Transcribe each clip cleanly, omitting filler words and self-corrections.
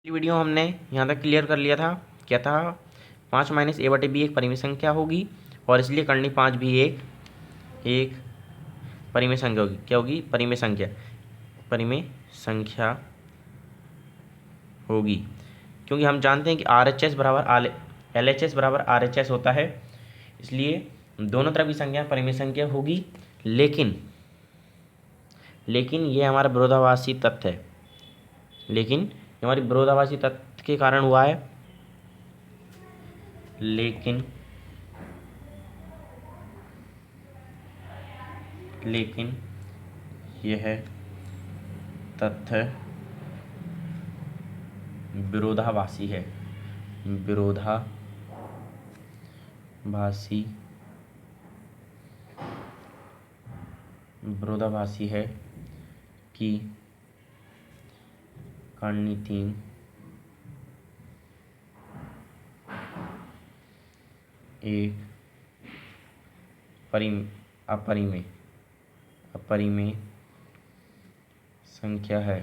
Video हमने यहाँ तक क्लियर कर लिया था। क्या था? 5 माइनस ए बटे बी एक परिमेय संख्या होगी और इसलिए करनी 5 भी एक परिमेय संख्या होगी। क्या होगी? परिमेय संख्या होगी, क्योंकि हम जानते हैं कि RHS बराबर LHS बराबर RHS होता है, इसलिए दोनों तरफ की संख्या परिमेय संख्या होगी। लेकिन ये हमारा विरोधाभासी तथ्य है। लेकिन हमारी विरोधाभासी तथ्य के कारण हुआ है। लेकिन यह तथ्य विरोधाभासी है। विरोधाभासी है कि करनी 3 एक अपरिमेय संख्या है।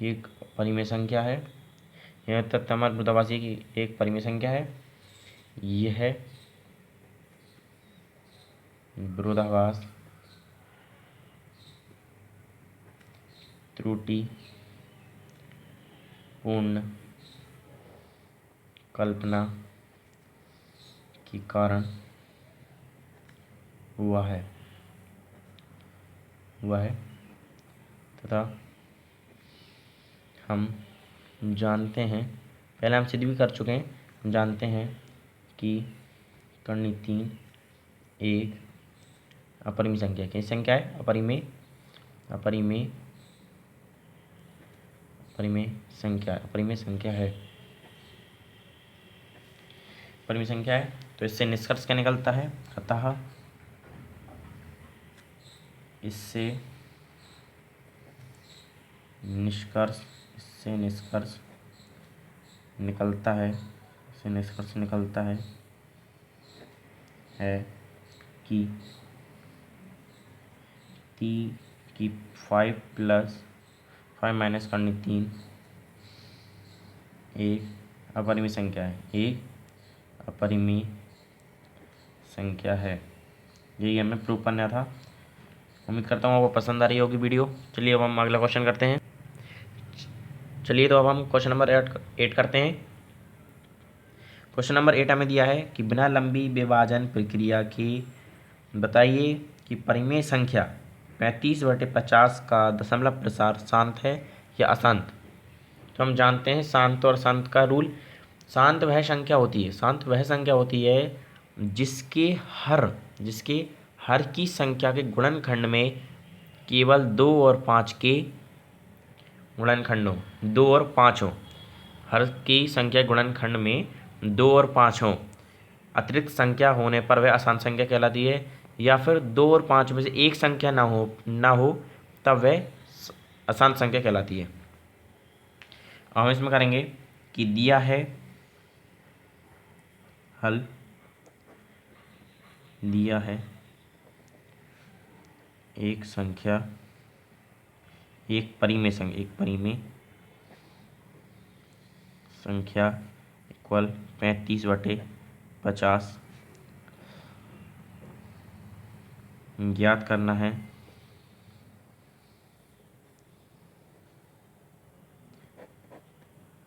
एक परिमेय संख्या है। यह तथ्य हमारे विरोधाभासी की एक परिमेय संख्या है। यह विरोधाभास त्रुटिपूर्ण कल्पना के कारण हुआ है तथा हम जानते हैं, पहले हम सिद्ध भी कर चुके हैं, हम जानते हैं कि करनी 3 एक अपरिमेय संख्या। कैसी संख्या है? अपरिमेय संख्या है। तो इससे निष्कर्ष क्या निकलता है? अतः इससे निष्कर्ष निकलता है कि 5 + 5 माइनस करनी 3 एक अपरिमेय संख्या है। यही हमें प्रूव करना था। उम्मीद करता हूँ आपको पसंद आ रही होगी वीडियो। चलिए अब हम अगला क्वेश्चन करते हैं। चलिए तो अब हम क्वेश्चन नंबर 8 करते हैं। क्वेश्चन नंबर 8 हमें दिया है कि बिना लंबी विभाजन प्रक्रिया के बताइए कि परिमेय संख्या 35/50 का दशमलव प्रसार शांत है या अशांत। तो हम जानते हैं शांत और अशांत का रूल। शांत वह संख्या होती है जिसके हर की संख्या के गुणनखंड में केवल 2 और 5 के गुणनखंड हो। 2 और 5 हो। हर की संख्या गुणनखंड में 2 और 5 हो। अतिरिक्त संख्या होने पर वह अशांत संख्या कहलाती है, या फिर 2 और 5 में से एक संख्या ना हो तब वह अशांत संख्या कहलाती है। हम इसमें करेंगे कि दिया है हल, दिया है एक संख्या, एक परिमेय संख्या इक्वल 35/50 ज्ञात करना है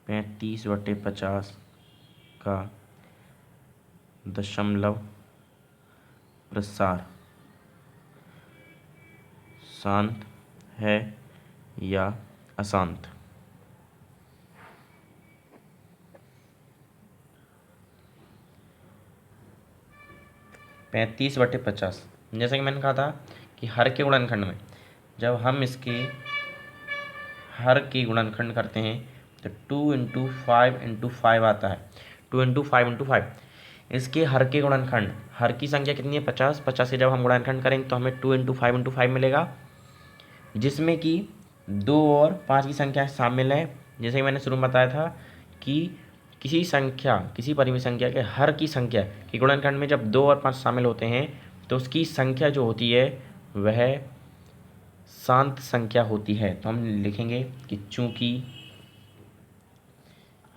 (35/50) का दशमलव प्रसार शांत है या अशांत। पैंतीस बटे 50, जैसा कि मैंने कहा था कि हर के गुणनखंड में जब हम इसके हर के गुणनखंड करते हैं तो 2 × 5 × 5 आता है। 2 × 5 × 5 इसके हर के गुणनखंड, हर की संख्या कितनी है? 50। 50 के जब हम गुणनखंड करेंगे तो हमें 2 × 5 × 5 मिलेगा, जिसमें कि 2 और 5 की संख्या शामिल है। जैसे कि मैंने शुरू में बताया था कि किसी परिमेय संख्या के हर की संख्या के गुणनखंड में जब 2 और 5 शामिल होते हैं तो उसकी संख्या जो होती है वह शांत संख्या होती है। तो हम लिखेंगे कि चूंकि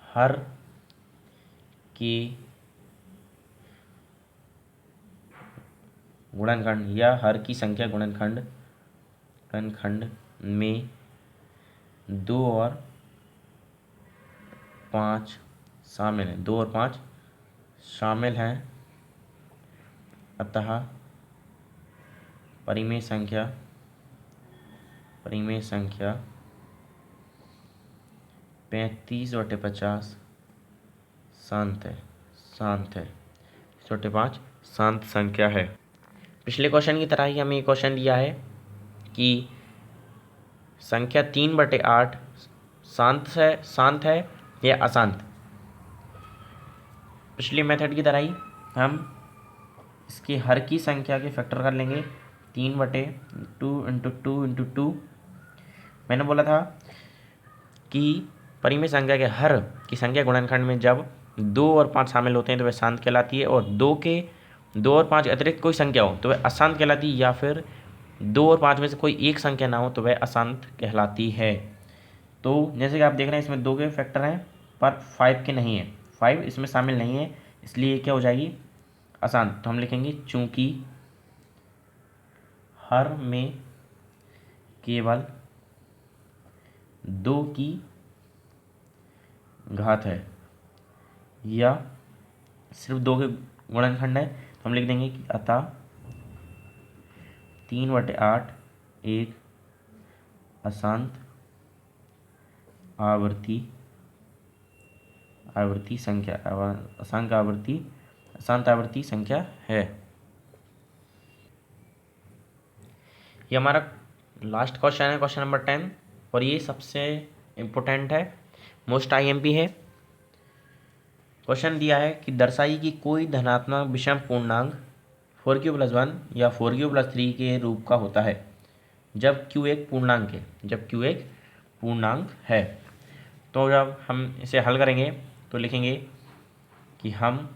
हर के गुणनखंड या हर की संख्या गुणनखंड में 2 और 5 शामिल हैं, 2 और 5 शामिल हैं, अतः परिमेय संख्या 35/50 शांत है 5 शांत संख्या है। पिछले क्वेश्चन की तरह ही हमें क्वेश्चन दिया है कि संख्या 3/8 शांत है या अशांत। पिछले मेथड की तरह ही हम इसके हर की संख्या के फैक्टर कर लेंगे। 3/2 × 2 × 2। मैंने बोला था कि परिमेय संख्या के हर की संख्या गुणनखंड में जब 2 और 5 शामिल होते हैं तो वह शांत कहलाती है, और 2 और 5 अतिरिक्त कोई संख्या हो तो वह अशांत कहलाती है, या फिर 2 और 5 में से कोई एक संख्या ना हो तो वह अशांत कहलाती है। तो जैसे कि आप देख रहे हैं इसमें 2 के फैक्टर हैं पर 5 के नहीं है, 5 इसमें शामिल नहीं है, इसलिए क्या हो जाएगी अशांत। तो हम लिखेंगे चूंकि हर में केवल 2 की घात है या सिर्फ 2 के गुणनखंड है, तो हम लिख देंगे कि अतः 3/8 एक अशांत आवर्ती संख्या अशांत आवर्ती संख्या है। ये हमारा लास्ट क्वेश्चन है, क्वेश्चन नंबर 10, और ये सबसे इम्पोर्टेंट है, मोस्ट IMP है। क्वेश्चन दिया है कि दर्शाइए कि कोई धनात्मक विषम पूर्णांक 4q+1 या 4q+3 के रूप का होता है जब q एक पूर्णांक है। तो जब हम इसे हल करेंगे तो लिखेंगे कि हम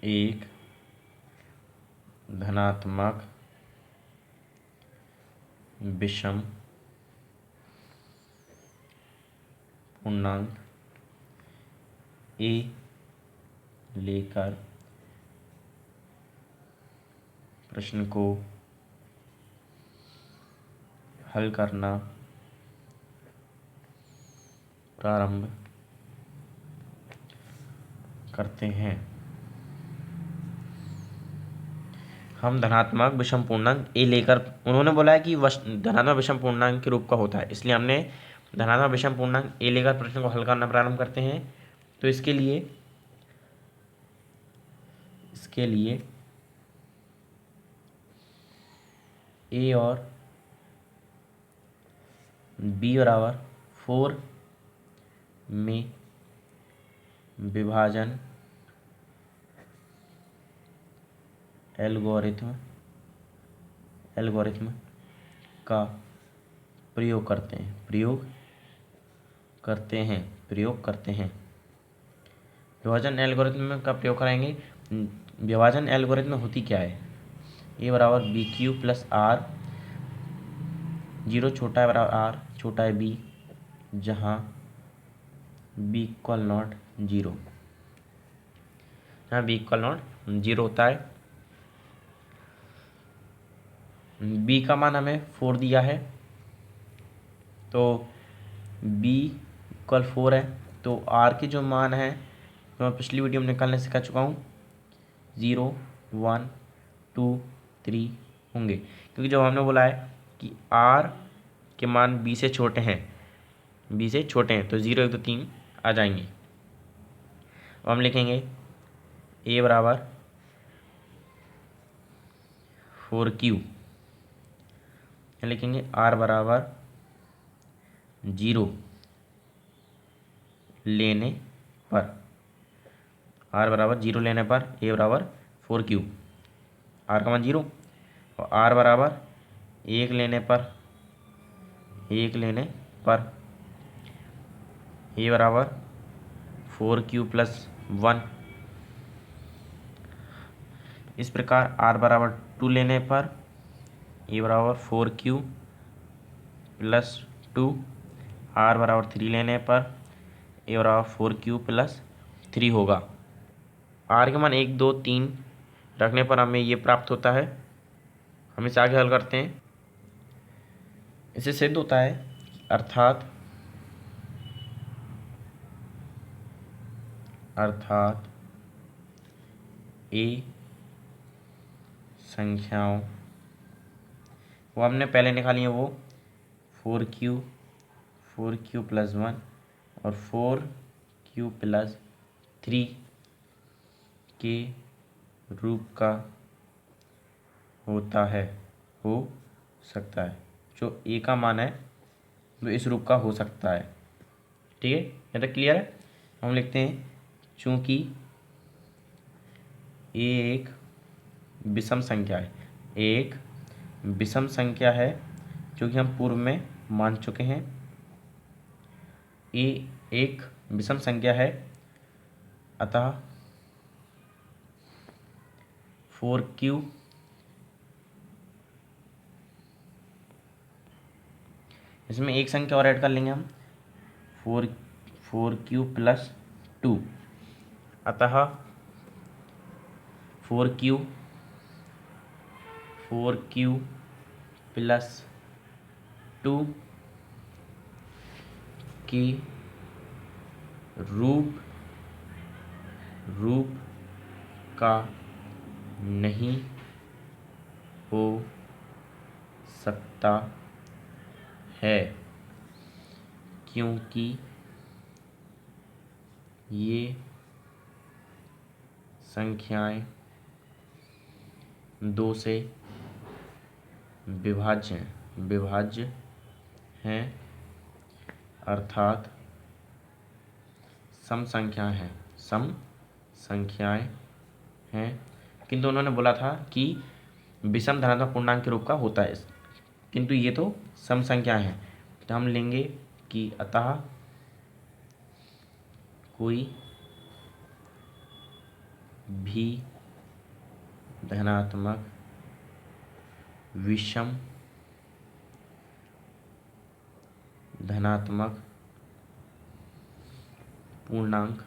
एक धनात्मक विषम पूर्णांक a लेकर प्रश्न को हल करना प्रारंभ करते हैं। हम धनात्मक विषम पूर्णांक a लेकर, उन्होंने बोला है कि धनात्मक विषम पूर्णांक के रूप का होता है, इसलिए हमने धनात्मक विषम पूर्णांक a लेकर प्रश्न को हल करना प्रारंभ करते हैं। तो इसके लिए a और b बराबर 4 में विभाजन एल्गोरिथम का प्रयोग करते हैं। विभाजन एल्गोरिथम का प्रयोग करेंगे। विभाजन एल्गोरिथम होती क्या है, a बराबर BQ + R, 0 छोटा है बराबर R छोटा है B, जहाँ B = 0, जहाँ B = 0 होता है। B का मान हमें 4 दिया है, तो B = 4 है, तो R के जो मान है तो मैं पिछली वीडियो में निकालने सिखा चुका हूँ, 0 1 2 3 होंगे, क्योंकि जब हमने बोला है कि R के मान B से छोटे हैं तो 0 1 2 3 आ जाएंगे। अब हम लिखेंगे a बराबर 4q, लिखेंगे R बराबर 0 लेने पर a बराबर 4q, R का मान 0, और R बराबर 1 लेने पर a बराबर 4q+1। इस प्रकार r बराबर 2 लेने पर a बराबर 4q+2, r बराबर 3 लेने पर a बराबर 4q+3 होगा। r के मान 1, 2, 3 रखने पर हमें ये प्राप्त होता है। हम इसे आगे हल करते हैं। इसे सिद्ध होता है अर्थात a संख्याओं वो हमने पहले निकाली है, वो 4q+1 और 4q+3 के रूप का होता है, हो सकता है। जो a का मान है वो इस रूप का हो सकता है। ठीक है, ये तक क्लियर है। हम लिखते हैं चूँकि a एक विषम संख्या है, एक विषम संख्या है, जो कि हम पूर्व में मान चुके हैं। a एक विषम संख्या है, अतः 4q इसमें एक संख्या और ऐड कर लेंगे हम, 4q+2, अतः 4q +2 की रूप का नहीं हो सकता है, क्योंकि ये संख्याएं 2 से विभाज्य हैं, अर्थात सम संख्याएं हैं। किंतु उन्होंने बोला था कि विषम धनात्मक पूर्णांक के रूप का होता है, किंतु ये तो सम संख्याएं हैं। तो हम लेंगे कि अतः कोई भी धनात्मक विषम धनात्मक पूर्णांक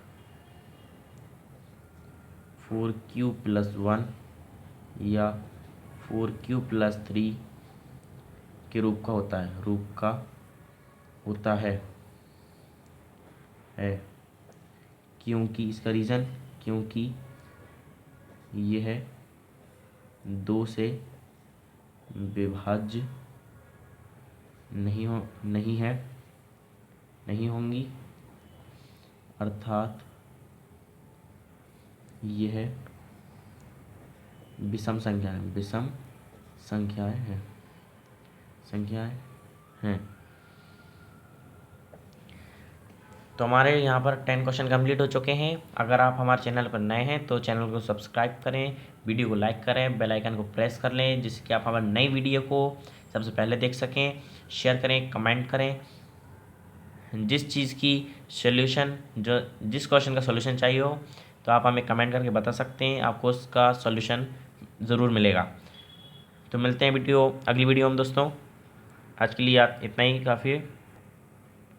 4q+1 या 4q+3 के रूप का होता है, क्योंकि इसका रीज़न, क्योंकि यह 2 से विभाज्य नहीं होंगी, अर्थात यह विषम संख्याएं हैं। तो हमारे यहाँ पर 10 क्वेश्चन कंप्लीट हो चुके हैं। अगर आप हमारे चैनल पर नए हैं तो चैनल को सब्सक्राइब करें, वीडियो को लाइक करें, बेल आइकन को प्रेस कर लें, जिससे कि आप हमारी नई वीडियो को सबसे पहले देख सकें। शेयर करें, कमेंट करें। जिस चीज़ की सॉल्यूशन जिस क्वेश्चन का सॉल्यूशन चाहिए हो तो आप हमें कमेंट करके बता सकते हैं, आपको उसका सॉल्यूशन ज़रूर मिलेगा। तो मिलते हैं अगली वीडियो में दोस्तों। आज के लिए इतना ही काफ़ी है।